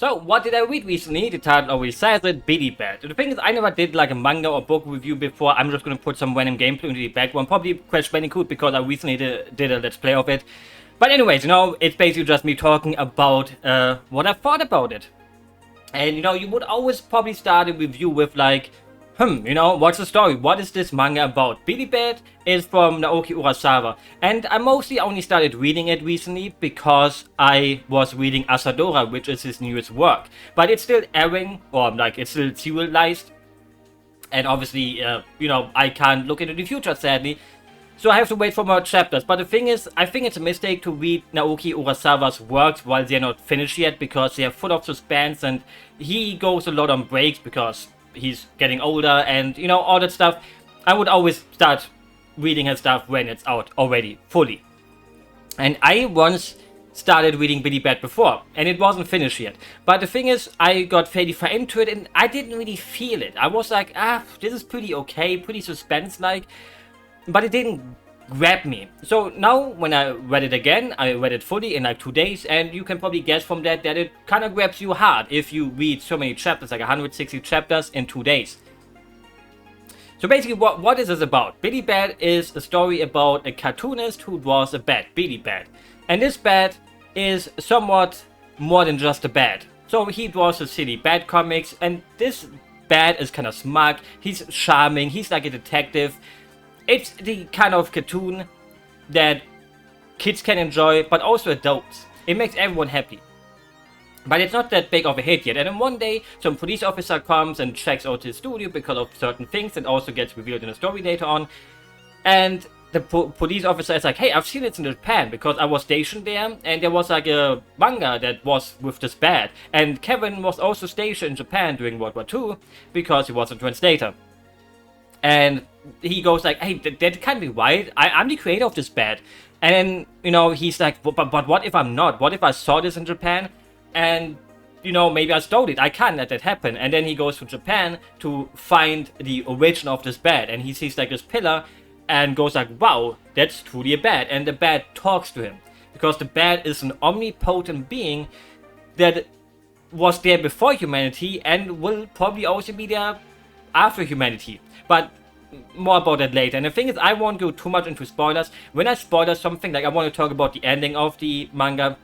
So, what did I read recently? The title already says it, Billy Bat. The thing is, I never did like a manga or book review before. I'm just gonna put some random gameplay into the background. Probably Crash Bandicoot because I recently did a let's play of it. But anyways, it's basically just me talking about what I thought about it. And you would always probably start a review with like, what's the story? What is this manga about? Billy Bat is from Naoki Urasawa, and I mostly only started reading it recently because I was reading Asadora, which is his newest work. But it's still airing, or like it's still serialized, and obviously, I can't look into the future, sadly. So I have to wait for more chapters. But the thing is, I think it's a mistake to read Naoki Urasawa's works while they're not finished yet, because they are full of suspense, and he goes a lot on breaks because he's getting older and all that stuff. I would always start reading his stuff when it's out already fully. And I once started reading Billy Bat before, and it wasn't finished yet. But the thing is, I got fairly far into it and I didn't really feel it. I was like, this is pretty okay, pretty suspense-like, but it didn't grab me. So now when I read it again, I read it fully in like 2 days, and you can probably guess from that it kind of grabs you hard if you read so many chapters, like 160 chapters in 2 days. So basically, what is this about? Billy Bat is a story about a cartoonist who draws a bat, Billy Bat. And this bat is somewhat more than just a bat. So he draws a silly bat comics, and this bat is kind of smug, he's charming, he's like a detective. It's the kind of cartoon that kids can enjoy, but also adults. It makes everyone happy. But it's not that big of a hit yet. And then one day, some police officer comes and checks out his studio because of certain things that also gets revealed in the story later on. And the police officer is like, hey, I've seen it in Japan because I was stationed there, and there was like a manga that was with this bat. And Kevin was also stationed in Japan during World War II because he was a translator. And he goes like, hey, that can't be right. I'm the creator of this bat. And then, he's like, but what if I'm not? What if I saw this in Japan? And, maybe I stole it. I can't let that happen. And then he goes to Japan to find the origin of this bat. And he sees like this pillar and goes like, wow, that's truly a bat. And the bat talks to him. Because the bat is an omnipotent being that was there before humanity and will probably also be there after humanity. But more about that later. And the thing is, I won't go too much into spoilers. When I spoil something, like I want to talk about the ending of the manga,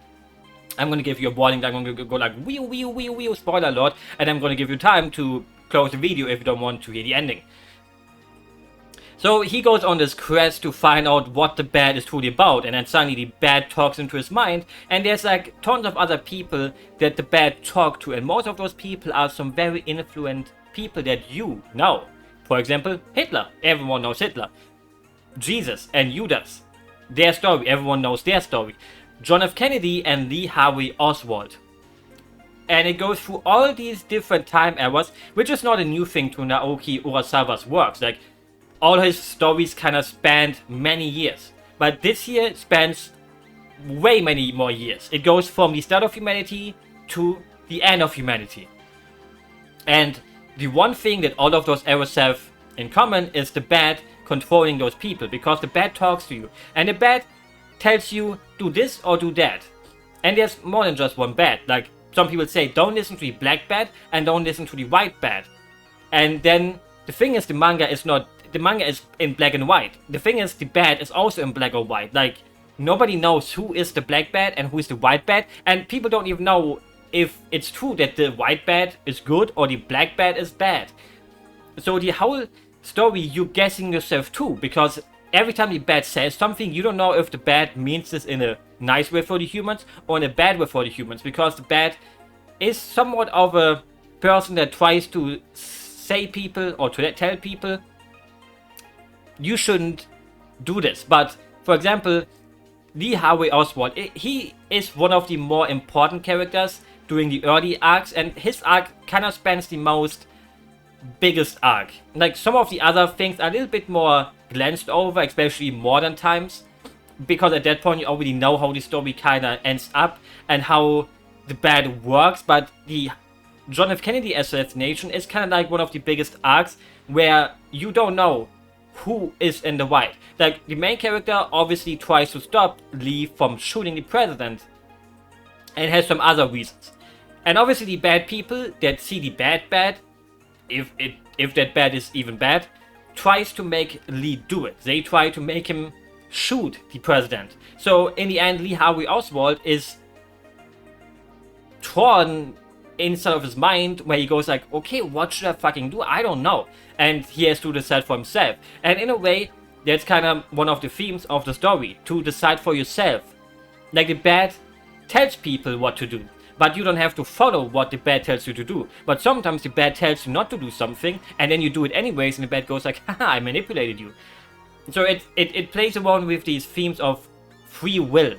I'm going to give you a warning. I'm going to go like, wee, spoiler alert. And I'm going to give you time to close the video if you don't want to hear the ending. So he goes on this quest to find out what the bat is truly about. And then suddenly the bat talks into his mind. And there's like tons of other people that the bat talks to. And most of those people are some very influential people that you know. For example, Hitler. Everyone knows Hitler. Jesus and Judas. Their story. Everyone knows their story. John F. Kennedy and Lee Harvey Oswald. And it goes through all these different time eras, which is not a new thing to Naoki Urasawa's works. Like, all his stories kind of spanned many years. But this here spans way many more years. It goes from the start of humanity to the end of humanity. And the one thing that all of those eras have in common is the bat controlling those people, because the bat talks to you. And the bat tells you, do this or do that. And there's more than just one bat. Like, some people say, don't listen to the black bat and don't listen to the white bat. And then, the thing is, the manga is in black and white. The thing is, the bat is also in black or white. Like, nobody knows who is the black bat and who is the white bat. And people don't even know if it's true that the white bat is good or the black bat is bad. So the whole story, you're guessing yourself too, because every time the bat says something, you don't know if the bat means this in a nice way for the humans or in a bad way for the humans, because the bat is somewhat of a person that tries to say people or to tell people, you shouldn't do this. But for example, Lee Harvey Oswald, he is one of the more important characters during the early arcs, and his arc kind of spans the biggest arc. Like, some of the other things are a little bit more glanced over, especially modern times, because at that point you already know how the story kind of ends up and how the bat works. But the John F. Kennedy assassination is kind of like one of the biggest arcs where you don't know who is in the right. Like, the main character obviously tries to stop Lee from shooting the president and has some other reasons. And obviously the bad people that see the bad, if that bad is even bad, tries to make Lee do it. They try to make him shoot the president. So in the end, Lee Harvey Oswald is torn inside of his mind, where he goes like, okay, what should I fucking do? I don't know. And he has to decide for himself. And in a way, that's kind of one of the themes of the story, to decide for yourself. Like, the bad tells people what to do, but you don't have to follow what the bad tells you to do. But sometimes the bad tells you not to do something, and then you do it anyways, and the bad goes like, haha, I manipulated you. So it plays around with these themes of free will.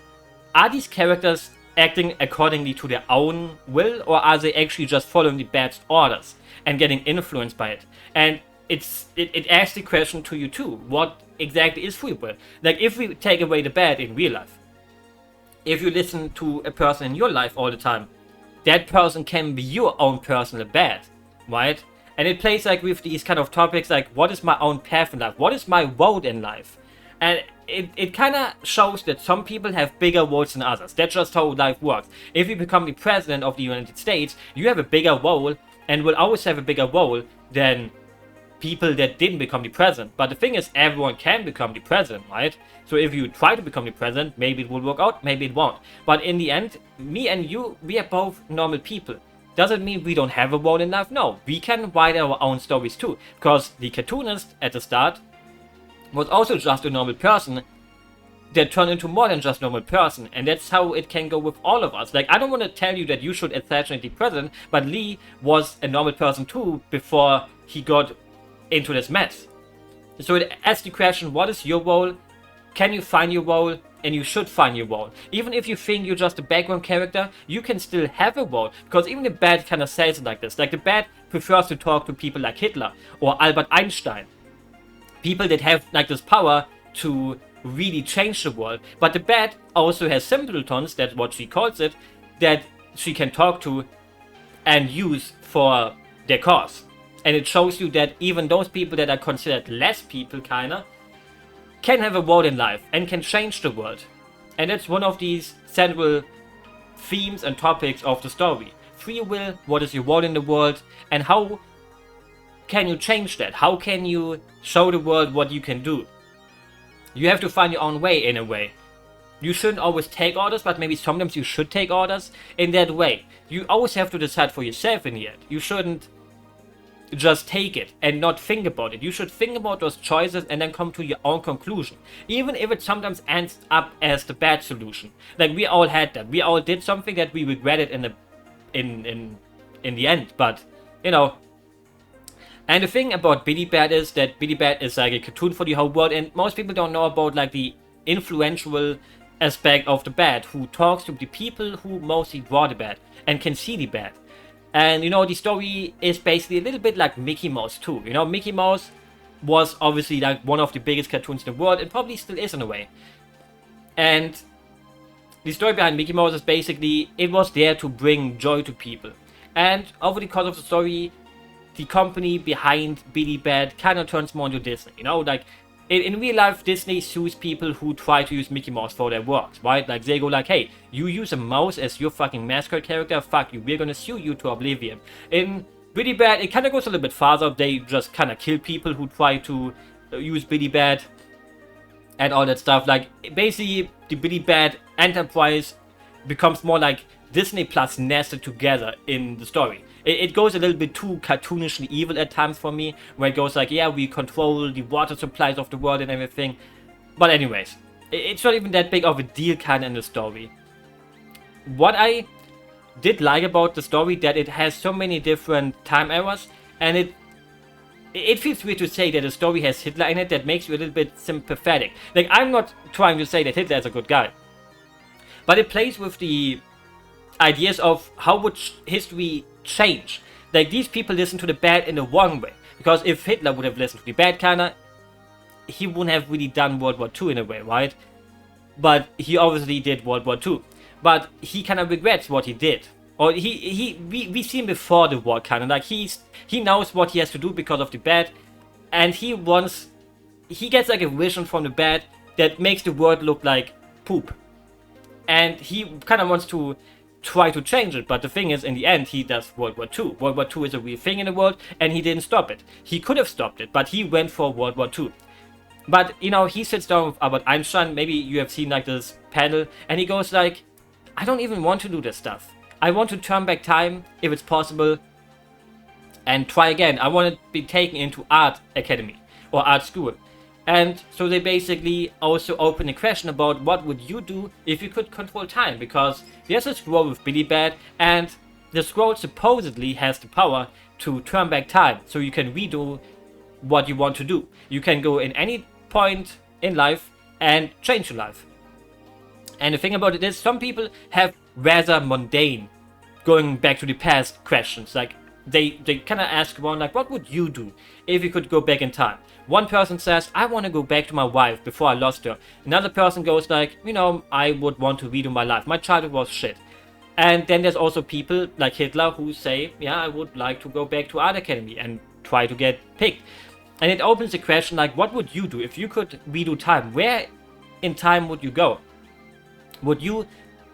Are these characters acting accordingly to their own will, or are they actually just following the bad's orders and getting influenced by it? And it asks the question to you too, what exactly is free will? Like, if we take away the bad in real life, if you listen to a person in your life all the time, that person can be your own personal bad, right? And it plays like with these kind of topics like, what is my own path in life? What is my road in life? And it kind of shows that some people have bigger roles than others. That's just how life works. If you become the president of the United States, you have a bigger role and will always have a bigger role than people that didn't become the president. But the thing is, everyone can become the president, right? So if you try to become the president, maybe it will work out, maybe it won't. But in the end, me and you, we are both normal people. Does it mean we don't have a role in life? No, we can write our own stories too. Because the cartoonist at the start was also just a normal person that turned into more than just a normal person. And that's how it can go with all of us. Like, I don't want to tell you that you should assassinate the president, but Lee was a normal person too before he got into this mess. So it asks the question, what is your role? Can you find your role? And you should find your role. Even if you think you're just a background character, you can still have a role. Because even the bad kind of says it like this. Like, the bad prefers to talk to people like Hitler or Albert Einstein. People that have like this power to really change the world. But the bad also has simpletons, that's what she calls it, that she can talk to and use for their cause. And it shows you that even those people that are considered less people, kinda, can have a role in life and can change the world. And that's one of these central themes and topics of the story. Free will, what is your role in the world, and how can you change that? How can you show the world what you can do? You have to find your own way in a way. You shouldn't always take orders, but maybe sometimes you should take orders in that way. You always have to decide for yourself in the end. You shouldn't just take it and not think about it. You should think about those choices and then come to your own conclusion. Even if it sometimes ends up as the bad solution. Like, we all had that. We all did something that we regretted in the end. But, you know. And the thing about Billy Bat is that Billy Bat is like a cartoon for the whole world, and most people don't know about like the influential aspect of the Bat, who talks to the people who mostly draw the Bat and can see the Bat. And, you know, the story is basically a little bit like Mickey Mouse too. You know, Mickey Mouse was obviously like one of the biggest cartoons in the world, and probably still is in a way. And the story behind Mickey Mouse is basically, it was there to bring joy to people. And over the course of the story, the company behind Billy Bat kind of turns more into Disney. You know, like, in real life, Disney sues people who try to use Mickey Mouse for their works, right? Like, they go like, hey, you use a mouse as your fucking mascot character, fuck you, we're gonna sue you to oblivion. In Billy Bat, it kind of goes a little bit farther. They just kind of kill people who try to use Billy Bat and all that stuff. Like, basically, the Billy Bat enterprise becomes more like Disney plus nested together in the story. It goes a little bit too cartoonishly evil at times for me, where it goes like, yeah, we control the water supplies of the world and everything. But anyways, it's not even that big of a deal kind of in the story. What I did like about the story, that it has so many different time eras, and it feels weird to say that the story has Hitler in it. That makes you a little bit sympathetic. Like, I'm not trying to say that Hitler is a good guy, but it plays with the ideas of how would history change. Like, these people listen to the bad in the wrong way, because if Hitler would have listened to the bad kinda, he wouldn't have really done World War II in a way, right? But he obviously did World War II, but he kind of regrets what he did. Or we've seen before the war kinda, like, he knows what he has to do because of the bad, and he gets like a vision from the bad that makes the world look like poop, and he kind of wants to try to change it. But the thing is, in the end, he does World War II. World War II is a real thing in the world, and he didn't stop it. He could have stopped it, but he went for World War II. But, you know, he sits down with Albert Einstein, maybe you have seen like this panel, and he goes like, I don't even want to do this stuff. I want to turn back time, if it's possible, and try again. I want to be taken into art academy, or art school. And so they basically also open a question about what would you do if you could control time, because there's a scroll with Billy Bat, and the scroll supposedly has the power to turn back time, so you can redo what you want to do. You can go in any point in life and change your life. And the thing about it is, some people have rather mundane going back to the past questions. Like they kind of ask one, like, what would you do if you could go back in time? One person says, I want to go back to my wife before I lost her. Another person goes like, you know, I would want to redo my life. My childhood was shit. And then there's also people like Hitler who say, yeah, I would like to go back to art academy and try to get picked. And it opens the question like, what would you do if you could redo time? Where in time would you go? Would you...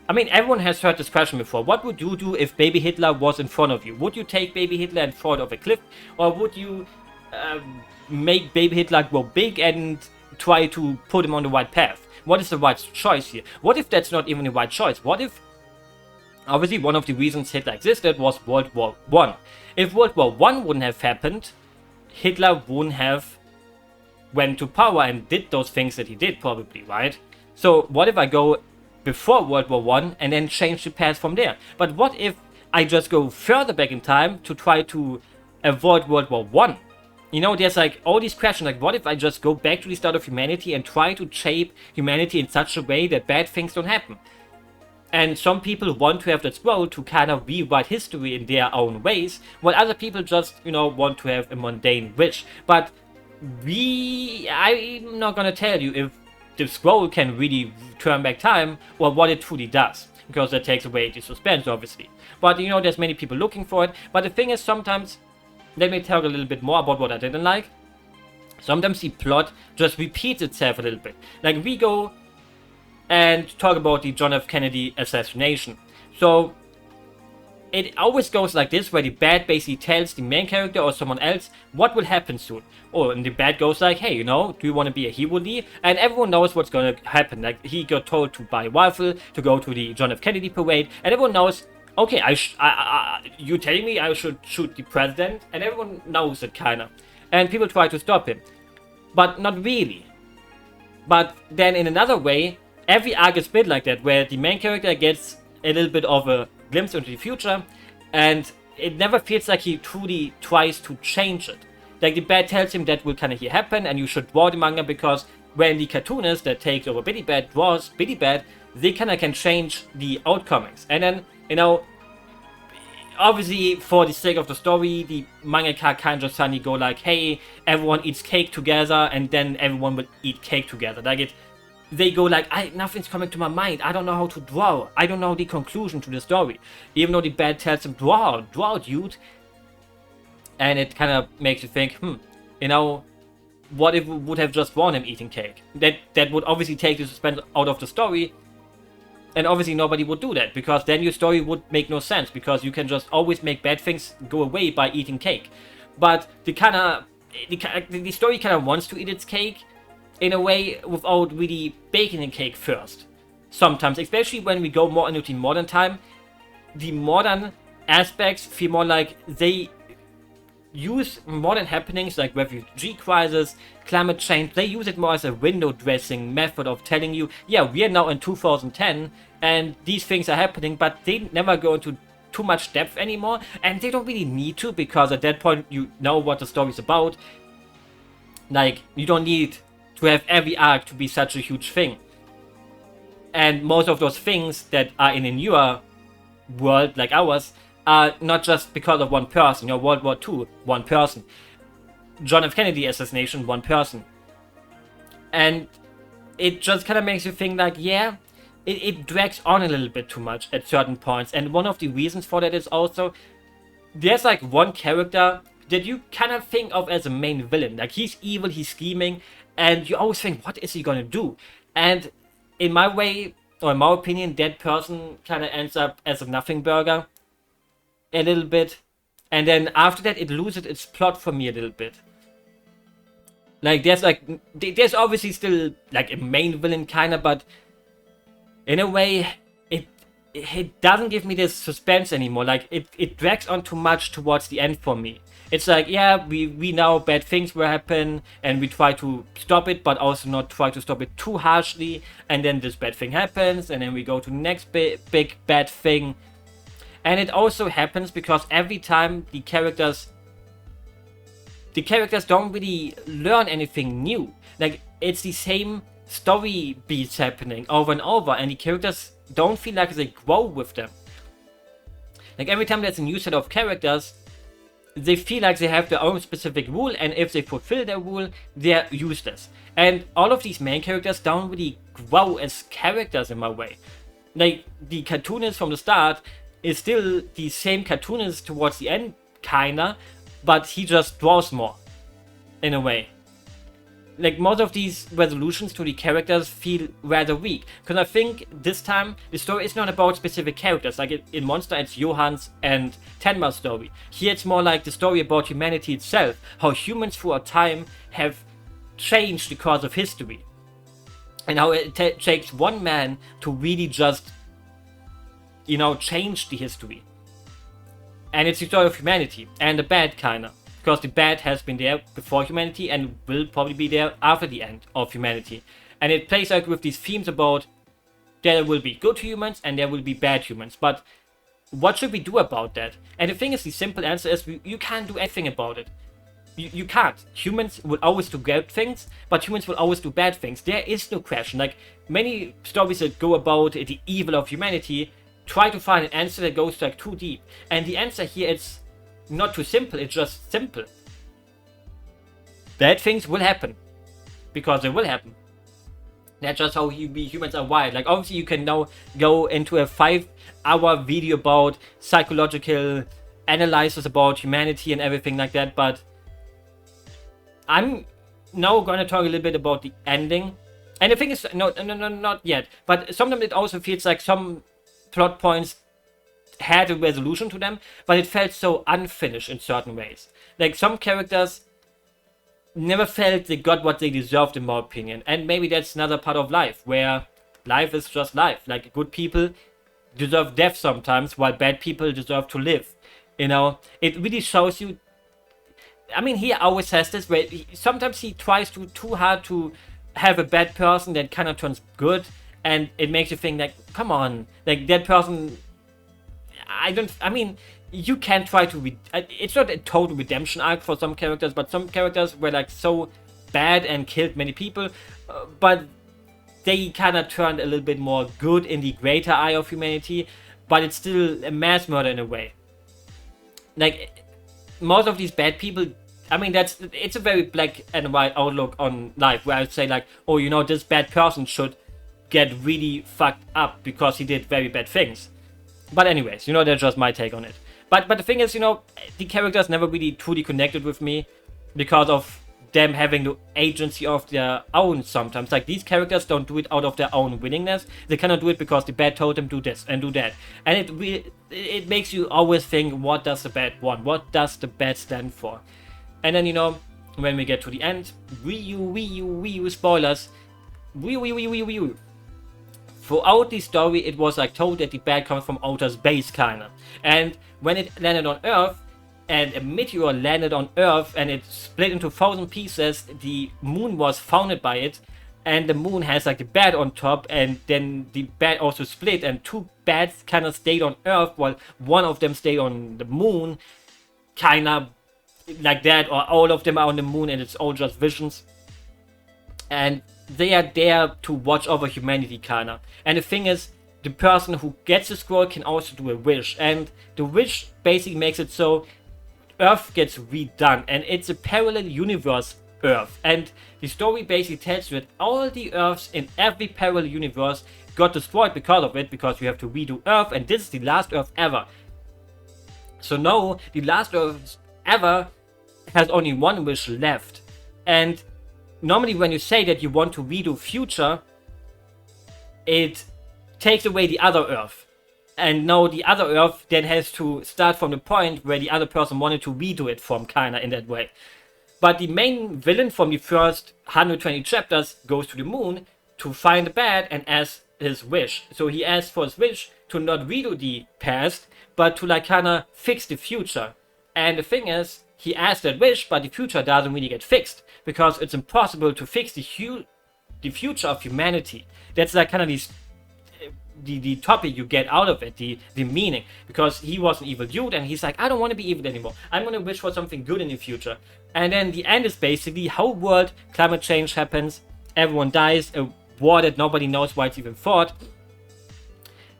I mean, everyone has heard this question before. What would you do if baby Hitler was in front of you? Would you take baby Hitler and throw it off a cliff? Or would you make baby Hitler grow big and try to put him on the right path? What is the right choice here? What if that's not even the right choice? What if... Obviously, one of the reasons Hitler existed was World War I. If World War I wouldn't have happened, Hitler wouldn't have went to power and did those things that he did, probably, right? So what if I go before World War I and then change the path from there? But what if I just go further back in time to try to avoid World War I? You know, there's like all these questions, like what if I just go back to the start of humanity and try to shape humanity in such a way that bad things don't happen? And some people want to have that scroll to kind of rewrite history in their own ways, while other people just, you know, want to have a mundane wish. But I'm not gonna tell you if the scroll can really turn back time or what it truly does, because that takes away the suspense, obviously. But, you know, there's many people looking for it. But the thing is, sometimes, let me talk a little bit more about what I didn't like. Sometimes the plot just repeats itself a little bit. Like, we go and talk about the John F. Kennedy assassination. So it always goes like this, where the bad basically tells the main character or someone else what will happen soon. Or and the bad goes like, hey, you know, do you want to be a hero, Lee? And everyone knows what's going to happen. Like, he got told to buy a rifle, to go to the John F. Kennedy parade, and everyone knows, okay, you telling me I should shoot the president? And everyone knows it, kinda. And people try to stop him. But not really. But then in another way, every arc is built like that, where the main character gets a little bit of a glimpse into the future, and it never feels like he truly tries to change it. Like, the bad tells him that will kind of here happen, and you should draw the manga, because when the cartoonist that takes over Billy Bat draws Billy Bat, they kind of can change the outcomes. And then, you know, obviously for the sake of the story, the mangaka can't just suddenly go like, hey, everyone eats cake together, and then everyone will eat cake together. Like, they go like, nothing's coming to my mind, I don't know how to draw, I don't know the conclusion to the story. Even though the bad tells him, draw, dude. And it kind of makes you think, you know, what if we would have just drawn him eating cake? That would obviously take the suspense out of the story. And obviously nobody would do that, because then your story would make no sense, because you can just always make bad things go away by eating cake. But the story kind of wants to eat its cake in a way without really baking the cake first. Sometimes, especially when we go more into the modern time, the modern aspects feel more like they use modern happenings like refugee crisis, climate change, they use it more as a window dressing method of telling you, yeah, we are now in 2010 and these things are happening, but they never go into too much depth anymore, and they don't really need to, because at that point you know what the story is about. Like, you don't need to have every arc to be such a huge thing. And most of those things that are in a newer world like ours are not just because of one person. You know, World War II, one person. John F. Kennedy assassination, one person. And it just kind of makes you think like, yeah, it drags on a little bit too much at certain points. And one of the reasons for that is also, there's like one character that you kind of think of as a main villain. Like, he's evil, he's scheming, and you always think, what is he gonna do? And in my way or in my opinion, that person kind of ends up as a nothing burger a little bit. And then after that, it loses its plot for me a little bit. Like, there's obviously still, like, a main villain kind of, but in a way, it doesn't give me this suspense anymore. Like, it drags on too much towards the end for me. It's like, yeah, we know bad things will happen, and we try to stop it, but also not try to stop it too harshly, and then this bad thing happens, and then we go to the next big bad thing. And it also happens because every time the characters don't really learn anything new. Like, it's the same story beats happening over and over, and the characters don't feel like they grow with them. Like, every time there's a new set of characters, they feel like they have their own specific rule, and if they fulfill their rule, they're useless. And all of these main characters don't really grow as characters in my way. Like, the cartoonist from the start is still the same cartoonist towards the end, kinda, but he just draws more, in a way. Like, most of these resolutions to the characters feel rather weak, because I think this time the story is not about specific characters. Like, in Monster it's Johan's and Tenma's story. Here it's more like the story about humanity itself, how humans throughout time have changed the course of history, and how it takes one man to really just, you know, change the history. And it's the story of humanity, and the bad kinda. Because the bad has been there before humanity and will probably be there after the end of humanity. And it plays like with these themes about there will be good humans and there will be bad humans. But what should we do about that? And the thing is, the simple answer is you can't do anything about it. You can't. Humans will always do good things, but humans will always do bad things. There is no question. Like, many stories that go about the evil of humanity try to find an answer that goes like too deep. And the answer here is not too simple, it's just simple. Bad things will happen. Because they will happen. That's just how humans are wired. Like, obviously you can now go into a 5-hour video about psychological analysis about humanity and everything like that, but I'm now gonna talk a little bit about the ending. And the thing is, no, not yet. But sometimes it also feels like some plot points had a resolution to them, but it felt so unfinished in certain ways. Like, some characters never felt they got what they deserved, in my opinion. And maybe that's another part of life, where life is just life. Like, good people deserve death sometimes, while bad people deserve to live. You know, it really shows you. I mean, he always has this, where sometimes he tries too hard to have a bad person that kind of turns good, and it makes you think, like, come on, like, that person. I mean, you can try to it's not a total redemption arc for some characters, but some characters were like so bad and killed many people, but they kind of turned a little bit more good in the greater eye of humanity, but it's still a mass murder in a way. Like, most of these bad people, I mean, it's a very black and white outlook on life, where I would say, like, oh, you know, this bad person should get really fucked up because he did very bad things. But anyways, you know, that's just my take on it. But the thing is, you know, the characters never really truly connected with me because of them having the agency of their own sometimes. Like, these characters don't do it out of their own willingness. They cannot do it because the bad told them do this and do that. And it makes you always think, what does the bad want? What does the bad stand for? And then, you know, when we get to the end, Wii U spoilers. Wii U. Throughout the story, it was like told that the bad comes from outer space, kinda. And when it landed on Earth, and a meteor landed on Earth, and it split into 1,000 pieces, the moon was founded by it, and the moon has like the bad on top, and then the bad also split, and 2 bads kind of stayed on Earth, while one of them stayed on the moon, kinda like that, or all of them are on the moon, and it's all just visions. And they are there to watch over humanity, kinda. And the thing is, the person who gets the scroll can also do a wish, and the wish basically makes it so Earth gets redone, and it's a parallel universe Earth. And the story basically tells you that all the Earths in every parallel universe got destroyed because of it, because you have to redo Earth, and this is the last Earth ever. So now, the last Earth ever has only one wish left. And normally when you say that you want to redo future, it takes away the other Earth. And now the other Earth then has to start from the point where the other person wanted to redo it from, kinda in that way. But the main villain from the first 120 chapters goes to the moon to find the bat and asks his wish. So he asks for his wish to not redo the past, but to like kinda fix the future. And the thing is, he asks that wish, but the future doesn't really get fixed, because it's impossible to fix the future of humanity. That's like kind of the topic you get out of it, the meaning, because he was an evil dude and he's like, I don't want to be evil anymore, I'm gonna wish for something good in the future. And then the end is basically how world climate change happens, everyone dies, a war that nobody knows why it's even fought,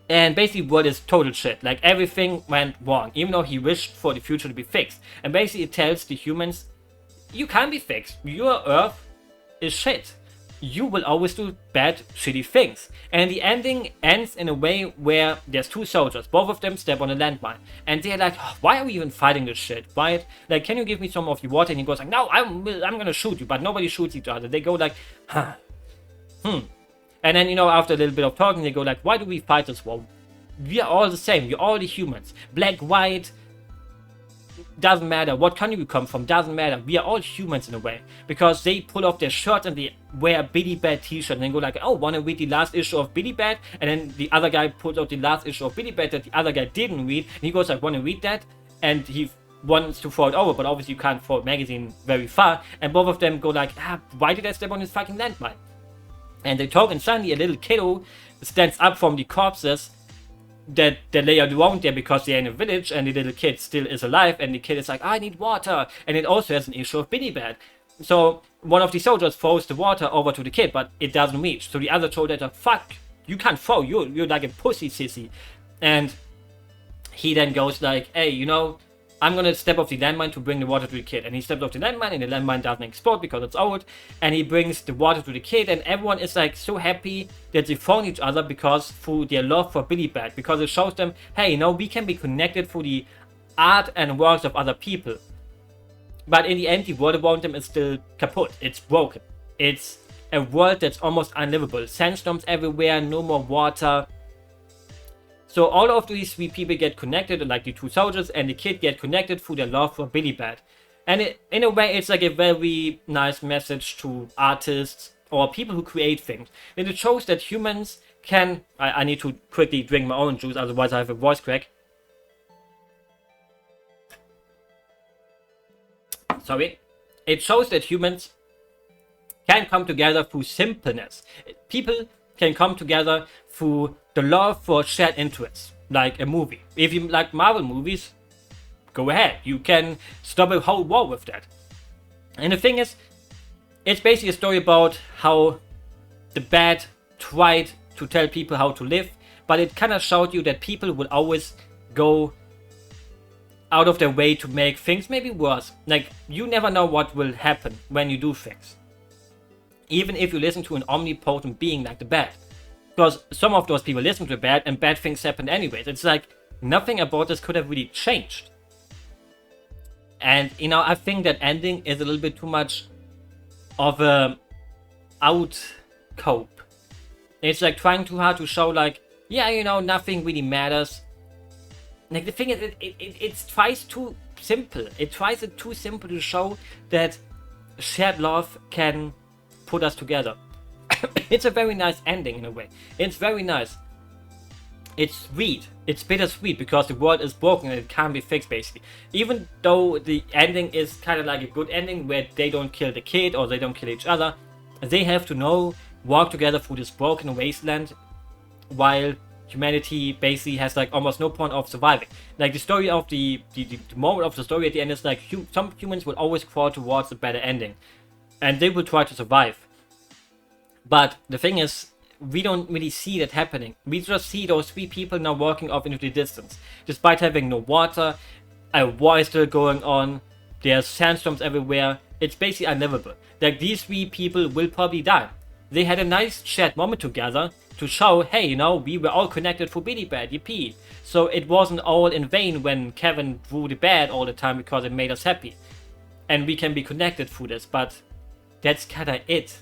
and basically world is total shit. Like everything went wrong, even though he wished for the future to be fixed. And basically it tells the humans, you can't be fixed, your Earth is shit, you will always do bad, shitty things. And the ending ends in a way where there's two soldiers, both of them step on a landmine, and they're like, oh, why are we even fighting this shit? Why? Like, can you give me some of your water? And he goes like, no, I'm gonna shoot you, but nobody shoots each other. They go like, And then, you know, after a little bit of talking, they go like, why do we fight this war? We are all the same, we're all the humans. Black, white, doesn't matter. What country we come from, doesn't matter. We are all humans in a way. Because they pull off their shirt and they wear a Billy Bat t-shirt and then go like, oh, wanna read the last issue of Billy Bat? And then the other guy pulls out the last issue of Billy Bat that the other guy didn't read. And he goes like, wanna read that? And he wants to throw it over, but obviously you can't throw a magazine very far. And both of them go like, why did I step on this fucking landmine? And they talk, and suddenly a little kiddo stands up from the corpses that lay around there because they're in a village, and the little kid still is alive, and the kid is like, I need water. And it also has an issue of Billy Bat. So one of the soldiers throws the water over to the kid, but it doesn't reach. So the other soldiers are, fuck, you can't throw, you're like a pussy sissy. And he then goes like, hey, you know, I'm gonna step off the landmine to bring the water to the kid. And he steps off the landmine, and the landmine doesn't explode because it's old. And he brings the water to the kid, and everyone is like so happy that they found each other because through their love for Billy Bat. Because it shows them, hey, you know, we can be connected through the art and works of other people. But in the end, the world around them is still kaput. It's broken. It's a world that's almost unlivable. Sandstorms everywhere, no more water. So all of these three people get connected, like the two soldiers and the kid get connected through their love for Billy Bat. And in a way, it's like a very nice message to artists or people who create things. And it shows that humans can... I need to quickly drink my own juice, otherwise I have a voice crack. Sorry. It shows that humans can come together through simpleness. People can come together through the love for shared interests, like a movie. If you like Marvel movies, go ahead. You can stop a whole war with that. And the thing is, it's basically a story about how the Bat tried to tell people how to live, but it kind of showed you that people will always go out of their way to make things maybe worse. Like, you never know what will happen when you do things. Even if you listen to an omnipotent being like the Bat. Because some of those people listen to the Bat and bad things happen anyways. It's like, nothing about this could have really changed. And, you know, I think that ending is a little bit too much of a out-cope. It's like trying too hard to show like, yeah, you know, nothing really matters. Like, the thing is, it tries too simple. It tries it too simple to show that shared love can put us together. It's a very nice ending in a way. It's very nice. It's sweet. It's bittersweet because the world is broken and it can't be fixed basically. Even though the ending is kind of like a good ending where they don't kill the kid or they don't kill each other, they have to walk together through this broken wasteland while humanity basically has like almost no point of surviving. Like the story of the moment of the story at the end is like some humans will always crawl towards a better ending and they will try to survive. But the thing is, we don't really see that happening. We just see those three people now walking off into the distance. Despite having no water, a war is still going on, there's sandstorms everywhere, it's basically unlivable. Like, these three people will probably die. They had a nice chat moment together to show, hey, you know, we were all connected for Billy Bat, yippee. So it wasn't all in vain when Kevin drew the bat all the time because it made us happy. And we can be connected through this, but that's kinda it.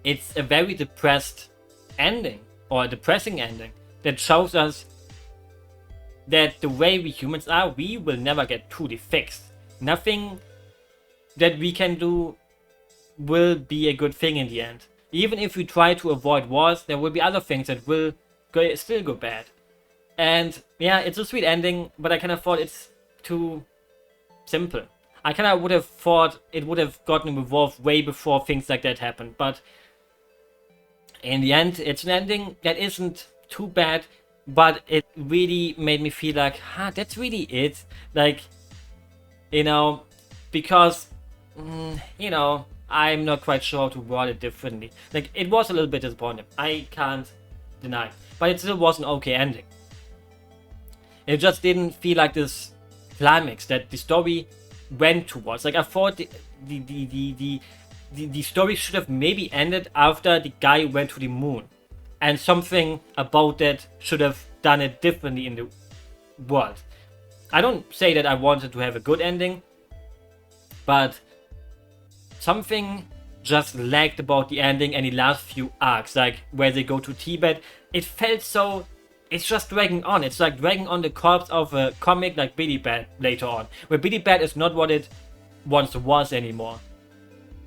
It's a very depressed ending, or a depressing ending, that shows us that the way we humans are, we will never get truly fixed. Nothing that we can do will be a good thing in the end. Even if we try to avoid wars, there will be other things that will still go bad. And yeah, it's a sweet ending, but I kind of thought it's too simple. I kind of would have thought it would have gotten involved way before things like that happened. But in the end, it's an ending that isn't too bad, but it really made me feel like, that's really it. Like, you know, because, you know, I'm not quite sure how to word it differently. Like, it was a little bit disappointing. I can't deny. But it still was an okay ending. It just didn't feel like this climax that the story went towards. Like, I thought the story should have maybe ended after the guy went to the moon. And something about that should have done it differently in the world. I don't say that I wanted to have a good ending, but something just lagged about the ending and the last few arcs, like where they go to Tibet. It felt so... It's just dragging on. It's like dragging on the corpse of a comic like Billy Bat later on, where Billy Bat is not what it once was anymore.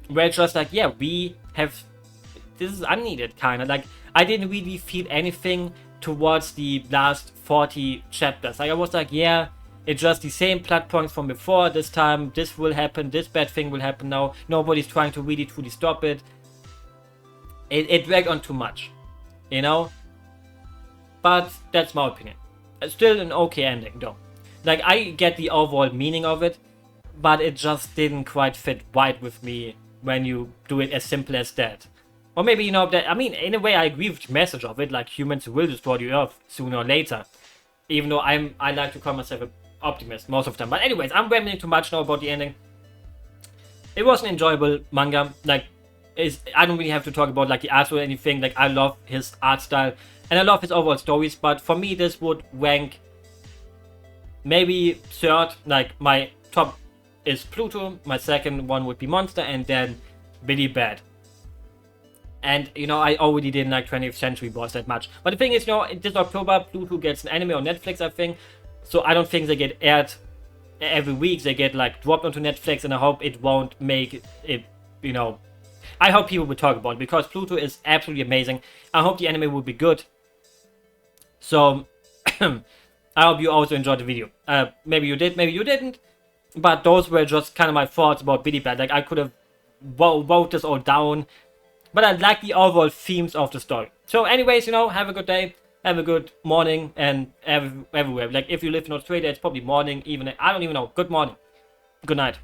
Where it's just like, yeah, we have... This is unneeded, kind of. Like, I didn't really feel anything towards the last 40 chapters. Like, I was like, yeah, it's just the same plot points from before. This time, this will happen. This bad thing will happen now. Nobody's trying to really truly stop it. It dragged on too much, you know? But that's my opinion. It's still an okay ending, though. Like, I get the overall meaning of it, but it just didn't quite fit right with me when you do it as simple as that. Or maybe, you know, that, I mean, in a way I agree with the message of it, like humans will destroy the Earth sooner or later. Even though I like to call myself an optimist most of the time. But anyways, I'm rambling too much now about the ending. It was an enjoyable manga. Like, I don't really have to talk about like the art or anything. Like, I love his art style and I love his overall stories. But for me, this would rank maybe third. Like, my top is Pluto, my second one would be Monster, and then Billy Bat. And, you know, I already didn't like 20th Century Boys that much. But the thing is, you know, this October, Pluto gets an anime on Netflix, I think. So I don't think they get aired every week. They get, like, dropped onto Netflix, and I hope it won't make it, you know... I hope people will talk about it, because Pluto is absolutely amazing. I hope the anime will be good. So, I hope you also enjoyed the video. Maybe you did, maybe you didn't. But those were just kind of my thoughts about Billy Bat. Like, I could have wrote this all down. But I like the overall themes of the story. So anyways, you know, have a good day, have a good morning, and everywhere. Like, if you live in Australia, it's probably morning, evening, I don't even know. Good morning. Good night.